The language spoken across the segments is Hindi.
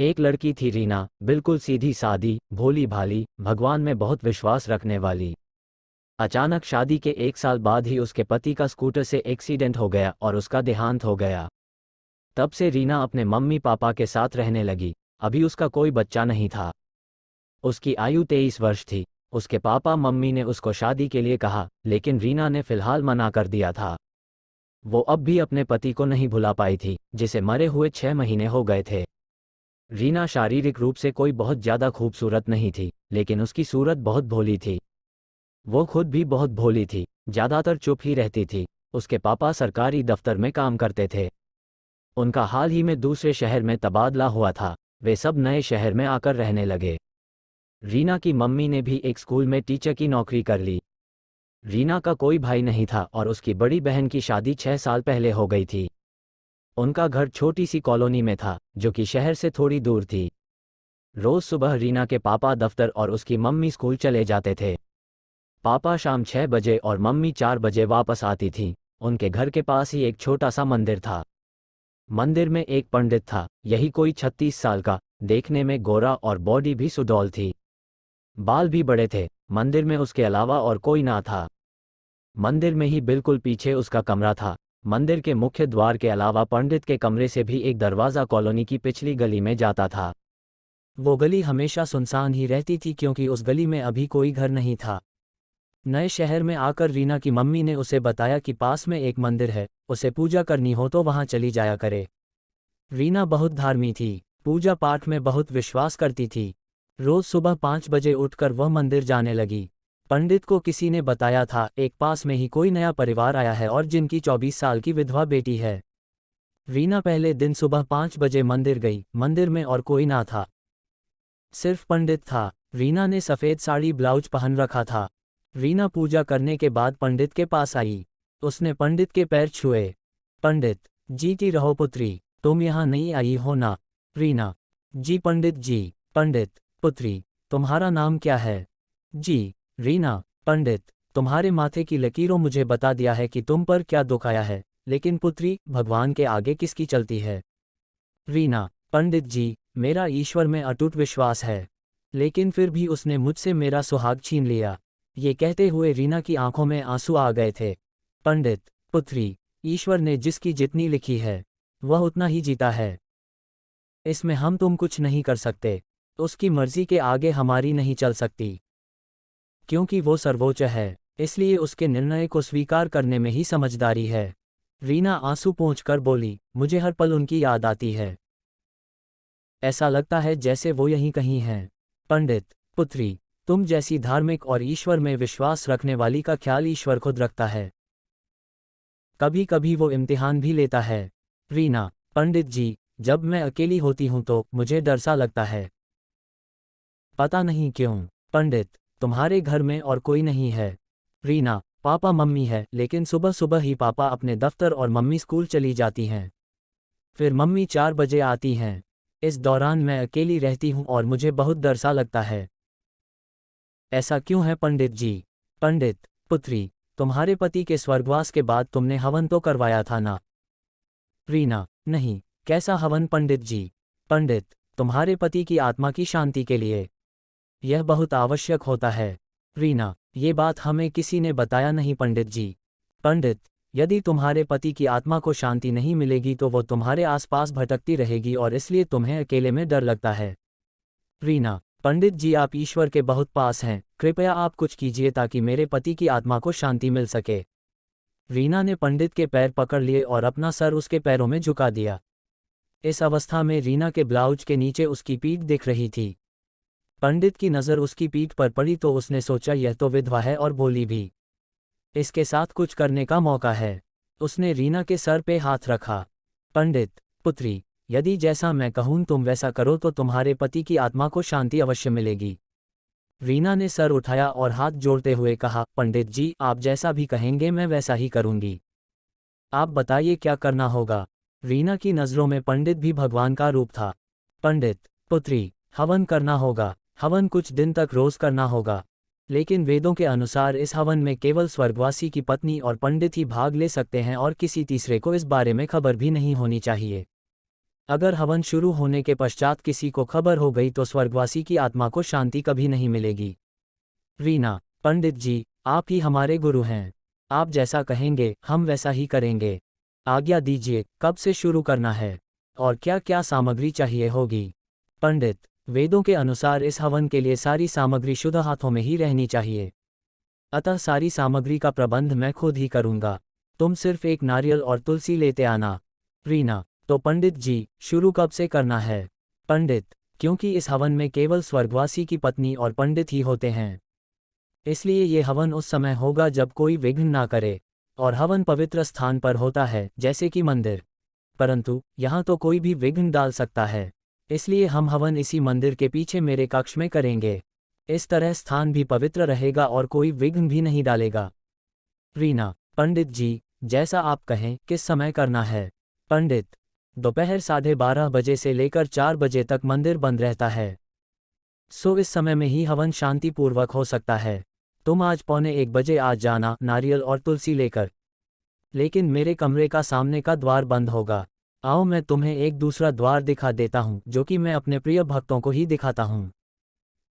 एक लड़की थी रीना, बिल्कुल सीधी सादी, भोली भाली, भगवान में बहुत विश्वास रखने वाली। अचानक शादी के 1 साल बाद ही उसके पति का स्कूटर से एक्सीडेंट हो गया और उसका देहांत हो गया। तब से रीना अपने मम्मी पापा के साथ रहने लगी। अभी उसका कोई बच्चा नहीं था। उसकी आयु 23 वर्ष थी। उसके पापा मम्मी ने उसको शादी के लिए कहा, लेकिन रीना ने फिलहाल मना कर दिया था। वो अब भी अपने पति को नहीं भुला पाई थी, जिसे मरे हुए 6 महीने हो गए थे। रीना शारीरिक रूप से कोई बहुत ज़्यादा खूबसूरत नहीं थी, लेकिन उसकी सूरत बहुत भोली थी। वो खुद भी बहुत भोली थी, ज़्यादातर चुप ही रहती थी। उसके पापा सरकारी दफ्तर में काम करते थे। उनका हाल ही में दूसरे शहर में तबादला हुआ था। वे सब नए शहर में आकर रहने लगे। रीना की मम्मी ने भी एक स्कूल में टीचर की नौकरी कर ली। रीना का कोई भाई नहीं था और उसकी बड़ी बहन की शादी 6 साल पहले हो गई थी। उनका घर छोटी सी कॉलोनी में था, जो कि शहर से थोड़ी दूर थी। रोज सुबह रीना के पापा दफ्तर और उसकी मम्मी स्कूल चले जाते थे। पापा शाम 6 बजे और मम्मी 4 बजे वापस आती थी। उनके घर के पास ही एक छोटा सा मंदिर था। मंदिर में एक पंडित था, यही कोई 36 साल का, देखने में गोरा और बॉडी भी सुडौल थी। बाल भी बड़े थे। मंदिर में उसके अलावा और कोई ना था। मंदिर में ही बिल्कुल पीछे उसका कमरा था। मंदिर के मुख्य द्वार के अलावा पंडित के कमरे से भी एक दरवाज़ा कॉलोनी की पिछली गली में जाता था। वो गली हमेशा सुनसान ही रहती थी क्योंकि उस गली में अभी कोई घर नहीं था। नए शहर में आकर रीना की मम्मी ने उसे बताया कि पास में एक मंदिर है, उसे पूजा करनी हो तो वहां चली जाया करे। रीना बहुत धार्मिक थी, पूजा पाठ में बहुत विश्वास करती थी। रोज सुबह 5 बजे उठकर वह मंदिर जाने लगी। पंडित को किसी ने बताया था एक पास में ही कोई नया परिवार आया है और जिनकी 24 साल की विधवा बेटी है। रीना पहले दिन सुबह 5 बजे मंदिर गई। मंदिर में और कोई ना था, सिर्फ पंडित था। रीना ने सफ़ेद साड़ी ब्लाउज पहन रखा था। रीना पूजा करने के बाद पंडित के पास आई। उसने पंडित के पैर छुए। पंडित, जीती रहो पुत्री, तुम यहाँ नहीं आई हो ना? रीना, जी पंडित जी। पंडित, पुत्री, तुम्हारा नाम क्या है? जी। रीना, पंडित, तुम्हारे माथे की लकीरों मुझे बता दिया है कि तुम पर क्या दुख आया है, लेकिन पुत्री, भगवान के आगे किसकी चलती है? रीना, पंडित जी, मेरा ईश्वर में अटूट विश्वास है, लेकिन फिर भी उसने मुझसे मेरा सुहाग छीन लिया। ये कहते हुए रीना की आंखों में आंसू आ गए थे। पंडित, पुत्री, ईश्वर ने जिसकी जितनी लिखी है, वह उतना ही जीता है। इसमें हम तुम कुछ नहीं कर सकते। उसकी मर्जी के आगे हमारी नहीं चल सकती, क्योंकि वो सर्वोच्च है, इसलिए उसके निर्णय को स्वीकार करने में ही समझदारी है। रीना आंसू पोंछकर बोली, मुझे हर पल उनकी याद आती है। ऐसा लगता है जैसे वो यहीं कहीं हैं। पंडित, पुत्री, तुम जैसी धार्मिक और ईश्वर में विश्वास रखने वाली का ख्याल ईश्वर खुद रखता है। कभी कभी वो इम्तिहान भी लेता है। रीना, पंडित जी, जब मैं अकेली होती हूँ तो मुझे डर सा लगता है। पता नहीं क्यों। पंडित, तुम्हारे घर में और कोई नहीं है? रीना, पापा मम्मी है, लेकिन सुबह सुबह ही पापा अपने दफ्तर और मम्मी स्कूल चली जाती हैं। फिर मम्मी 4 बजे आती हैं। इस दौरान मैं अकेली रहती हूँ और मुझे बहुत डर सा लगता है। ऐसा क्यों है पंडित जी? पंडित, पुत्री, तुम्हारे पति के स्वर्गवास के बाद तुमने हवन तो करवाया था ना? रीना, नहीं। कैसा हवन पंडित जी? पंडित, तुम्हारे पति की आत्मा की शांति के लिए। यह बहुत आवश्यक होता है। रीना, ये बात हमें किसी ने बताया नहीं पंडित जी। पंडित, यदि तुम्हारे पति की आत्मा को शांति नहीं मिलेगी तो वो तुम्हारे आसपास भटकती रहेगी और इसलिए तुम्हें अकेले में डर लगता है। रीना, पंडित जी, आप ईश्वर के बहुत पास हैं, कृपया आप कुछ कीजिए ताकि मेरे पति की आत्मा को शांति मिल सके। रीना ने पंडित के पैर पकड़ लिए और अपना सर उसके पैरों में झुका दिया। इस अवस्था में रीना के ब्लाउज के नीचे उसकी पीठ दिख रही थी। पंडित की नज़र उसकी पीठ पर पड़ी तो उसने सोचा यह तो विधवा है और भोली भी, इसके साथ कुछ करने का मौका है। उसने रीना के सर पे हाथ रखा। पंडित, पुत्री, यदि जैसा मैं कहूँ तुम वैसा करो तो तुम्हारे पति की आत्मा को शांति अवश्य मिलेगी। रीना ने सर उठाया और हाथ जोड़ते हुए कहा, पंडित जी, आप जैसा भी कहेंगे मैं वैसा ही करूँगी। आप बताइए क्या करना होगा? रीना की नज़रों में पंडित भी भगवान का रूप था। पंडित, पुत्री, हवन करना होगा। हवन कुछ दिन तक रोज करना होगा, लेकिन वेदों के अनुसार इस हवन में केवल स्वर्गवासी की पत्नी और पंडित ही भाग ले सकते हैं और किसी तीसरे को इस बारे में खबर भी नहीं होनी चाहिए। अगर हवन शुरू होने के पश्चात किसी को खबर हो गई तो स्वर्गवासी की आत्मा को शांति कभी नहीं मिलेगी। रीना, पंडित जी, आप ही हमारे गुरु हैं। आप जैसा कहेंगे हम वैसा ही करेंगे। आज्ञा दीजिए, कब से शुरू करना है और क्या क्या सामग्री चाहिए होगी? पंडित, वेदों के अनुसार इस हवन के लिए सारी सामग्री शुद्ध हाथों में ही रहनी चाहिए, अतः सारी सामग्री का प्रबंध मैं खुद ही करूंगा। तुम सिर्फ एक नारियल और तुलसी लेते आना। रीना, तो पंडित जी, शुरू कब से करना है? पंडित, क्योंकि इस हवन में केवल स्वर्गवासी की पत्नी और पंडित ही होते हैं, इसलिए ये हवन उस समय होगा जब कोई विघ्न ना करे, और हवन पवित्र स्थान पर होता है जैसे कि मंदिर, परंतु यहाँ तो कोई भी विघ्न डाल सकता है, इसलिए हम हवन इसी मंदिर के पीछे मेरे कक्ष में करेंगे। इस तरह स्थान भी पवित्र रहेगा और कोई विघ्न भी नहीं डालेगा। रीना, पंडित जी, जैसा आप कहें, किस समय करना है? पंडित, दोपहर 12:30 बजे से लेकर 4 बजे तक मंदिर बंद रहता है, सो इस समय में ही हवन शांतिपूर्वक हो सकता है। तुम आज 12:45 आज जाना नारियल और तुलसी लेकर, लेकिन मेरे कमरे का सामने का द्वार बंद होगा। आओ मैं तुम्हें एक दूसरा द्वार दिखा देता हूँ जो कि मैं अपने प्रिय भक्तों को ही दिखाता हूँ।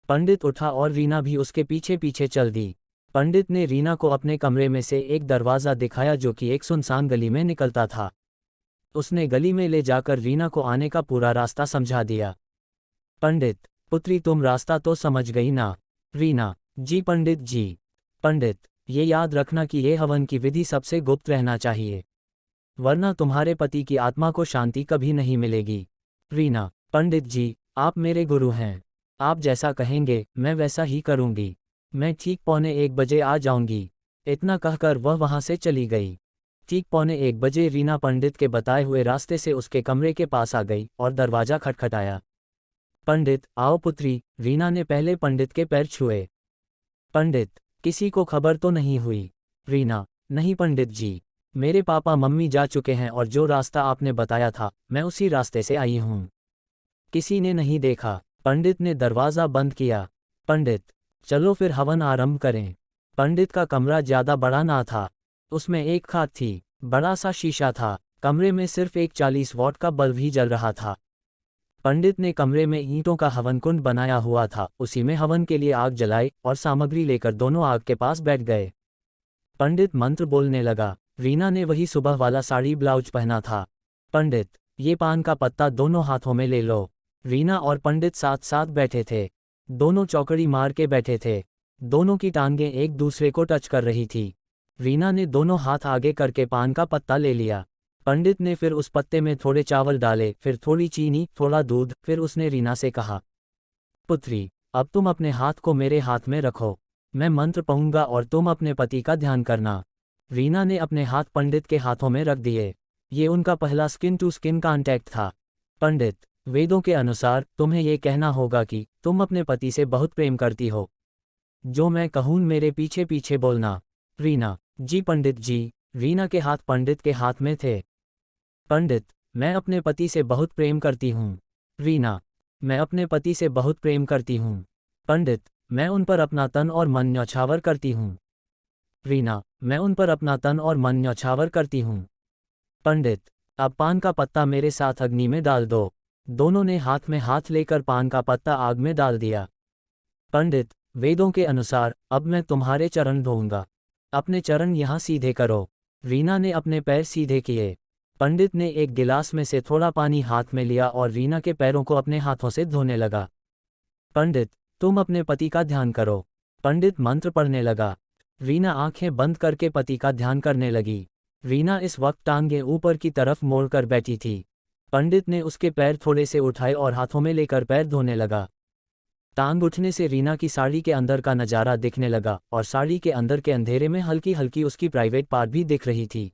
पंडित उठा और रीना भी उसके पीछे पीछे चल दी। पंडित ने रीना को अपने कमरे में से एक दरवाज़ा दिखाया जो कि एक सुनसान गली में निकलता था। उसने गली में ले जाकर रीना को आने का पूरा रास्ता समझा दिया। पंडित, पुत्री, तुम रास्ता तो समझ गई ना? रीना, जी पंडित जी। पंडित, ये याद रखना कि ये हवन की विधि सबसे गुप्त रहना चाहिए, वरना तुम्हारे पति की आत्मा को शांति कभी नहीं मिलेगी। रीना, पंडित जी, आप मेरे गुरु हैं, आप जैसा कहेंगे मैं वैसा ही करूंगी। मैं ठीक 12:45 बजे आ जाऊंगी। इतना कहकर वह वहां से चली गई। ठीक 12:45 बजे रीना पंडित के बताए हुए रास्ते से उसके कमरे के पास आ गई और दरवाजा खटखटाया। पंडित, आओ पुत्री। रीना ने पहले पंडित के पैर छुए। पंडित, किसी को खबर तो नहीं हुई? रीना, नहीं पंडित जी, मेरे पापा मम्मी जा चुके हैं और जो रास्ता आपने बताया था मैं उसी रास्ते से आई हूँ। किसी ने नहीं देखा। पंडित ने दरवाज़ा बंद किया। पंडित, चलो फिर हवन आरंभ करें। पंडित का कमरा ज़्यादा बड़ा ना था, उसमें एक खाट थी, बड़ा सा शीशा था, कमरे में सिर्फ एक 40 वॉट का बल्ब ही जल रहा था। पंडित ने कमरे में ईंटों का हवन कुंड बनाया हुआ था, उसी में हवन के लिए आग जलाई और सामग्री लेकर दोनों आग के पास बैठ गए। पंडित मंत्र बोलने लगा। रीना ने वही सुबह वाला साड़ी ब्लाउज पहना था। पंडित, ये पान का पत्ता दोनों हाथों में ले लो। रीना और पंडित साथ साथ बैठे थे, दोनों चौकड़ी मार के बैठे थे, दोनों की टांगें एक दूसरे को टच कर रही थी। रीना ने दोनों हाथ आगे करके पान का पत्ता ले लिया। पंडित ने फिर उस पत्ते में थोड़े चावल डाले, फिर थोड़ी चीनी, थोड़ा दूध, फिर उसने रीना से कहा, पुत्री, अब तुम अपने हाथ को मेरे हाथ में रखो, मैं मंत्र पढ़ूंगा और तुम अपने पति का ध्यान करना। रीना ने अपने हाथ पंडित के हाथों में रख दिए। ये उनका पहला स्किन टू स्किन कांटेक्ट था। पंडित, वेदों के अनुसार तुम्हें ये कहना होगा कि तुम अपने पति से बहुत प्रेम करती हो। जो मैं कहूँ मेरे पीछे पीछे बोलना। रीना, जी पंडित जी। रीना के हाथ पंडित के हाथ में थे। पंडित, मैं अपने पति से बहुत प्रेम करती हूँ। रीना, मैं अपने पति से बहुत प्रेम करती हूँ। पंडित, मैं उन पर अपना तन और मन न्यौछावर करती हूँ। रीना, मैं उन पर अपना तन और मन न्यौछावर करती हूँ। पंडित, अब पान का पत्ता मेरे साथ अग्नि में डाल दो। दोनों ने हाथ में हाथ लेकर पान का पत्ता आग में डाल दिया। पंडित, वेदों के अनुसार अब मैं तुम्हारे चरण धोऊंगा, अपने चरण यहाँ सीधे करो। रीना ने अपने पैर सीधे किए। पंडित ने एक गिलास में से थोड़ा पानी हाथ में लिया और रीना के पैरों को अपने हाथों से धोने लगा। पंडित, तुम अपने पति का ध्यान करो। पंडित मंत्र पढ़ने लगा। रीना आंखें बंद करके पति का ध्यान करने लगी। रीना इस वक्त टांगें ऊपर की तरफ मोड़कर बैठी थी। पंडित ने उसके पैर थोड़े से उठाए और हाथों में लेकर पैर धोने लगा। टांग उठने से रीना की साड़ी के अंदर का नज़ारा दिखने लगा और साड़ी के अंदर के अंधेरे में हल्की हल्की उसकी प्राइवेट पार्ट भी दिख रही थी,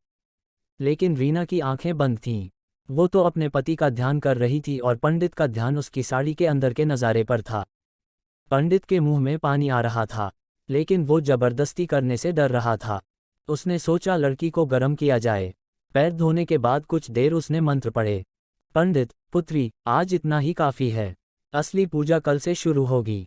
लेकिन रीना की आंखें बंद थीं। वो तो अपने पति का ध्यान कर रही थी और पंडित का ध्यान उसकी साड़ी के अंदर के नज़ारे पर था। पंडित के मुंह में पानी आ रहा था, लेकिन वो जबरदस्ती करने से डर रहा था। उसने सोचा लड़की को गर्म किया जाए। पैर धोने के बाद कुछ देर उसने मंत्र पढ़े। पंडित, पुत्री, आज इतना ही काफ़ी है, असली पूजा कल से शुरू होगी।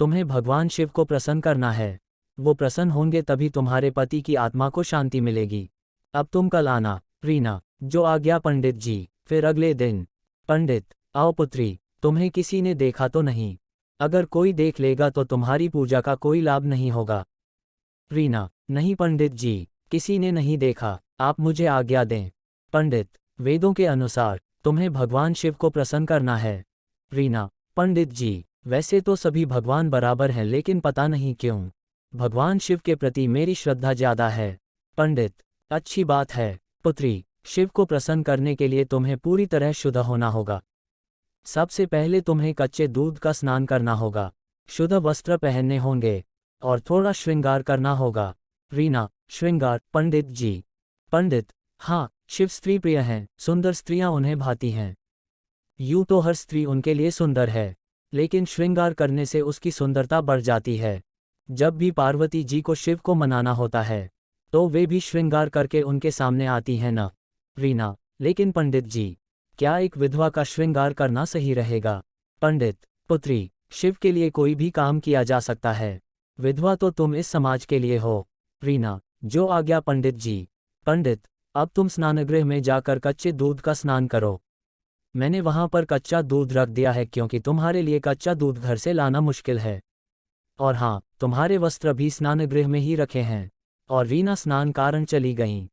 तुम्हें भगवान शिव को प्रसन्न करना है, वो प्रसन्न होंगे तभी तुम्हारे पति की आत्मा को शांति मिलेगी। अब तुम कल आना। रीना, जो आज्ञा पंडित जी। फिर अगले दिन पंडित, आओ पुत्री, तुम्हें किसी ने देखा तो नहीं? अगर कोई देख लेगा तो तुम्हारी पूजा का कोई लाभ नहीं होगा। रीना, नहीं पंडित जी, किसी ने नहीं देखा, आप मुझे आज्ञा दें। पंडित, वेदों के अनुसार तुम्हें भगवान शिव को प्रसन्न करना है। रीना, पंडित जी, वैसे तो सभी भगवान बराबर हैं लेकिन पता नहीं क्यों भगवान शिव के प्रति मेरी श्रद्धा ज्यादा है। पंडित, अच्छी बात है पुत्री, शिव को प्रसन्न करने के लिए तुम्हें पूरी तरह शुद्ध होना होगा। सबसे पहले तुम्हें कच्चे दूध का स्नान करना होगा, शुद्ध वस्त्र पहनने होंगे और थोड़ा श्रृंगार करना होगा। रीना, श्रृंगार पंडित जी? पंडित, हाँ, शिव स्त्री प्रिय हैं, सुंदर स्त्रियां उन्हें भाती हैं। यूं तो हर स्त्री उनके लिए सुंदर है, लेकिन श्रृंगार करने से उसकी सुंदरता बढ़ जाती है। जब भी पार्वती जी को शिव को मनाना होता है तो वे भी श्रृंगार करके उनके सामने आती हैं न? रीना, लेकिन पंडित जी, क्या एक विधवा का श्रृंगार करना सही रहेगा? पंडित, पुत्री, शिव के लिए कोई भी काम किया जा सकता है, विधवा तो तुम इस समाज के लिए हो। रीना, जो आज्ञा पंडित जी। पंडित, अब तुम स्नानगृह में जाकर कच्चे दूध का स्नान करो। मैंने वहां पर कच्चा दूध रख दिया है क्योंकि तुम्हारे लिए कच्चा दूध घर से लाना मुश्किल है। और हाँ, तुम्हारे वस्त्र भी स्नानगृह में ही रखे हैं। और रीना स्नान कारण चली गईं।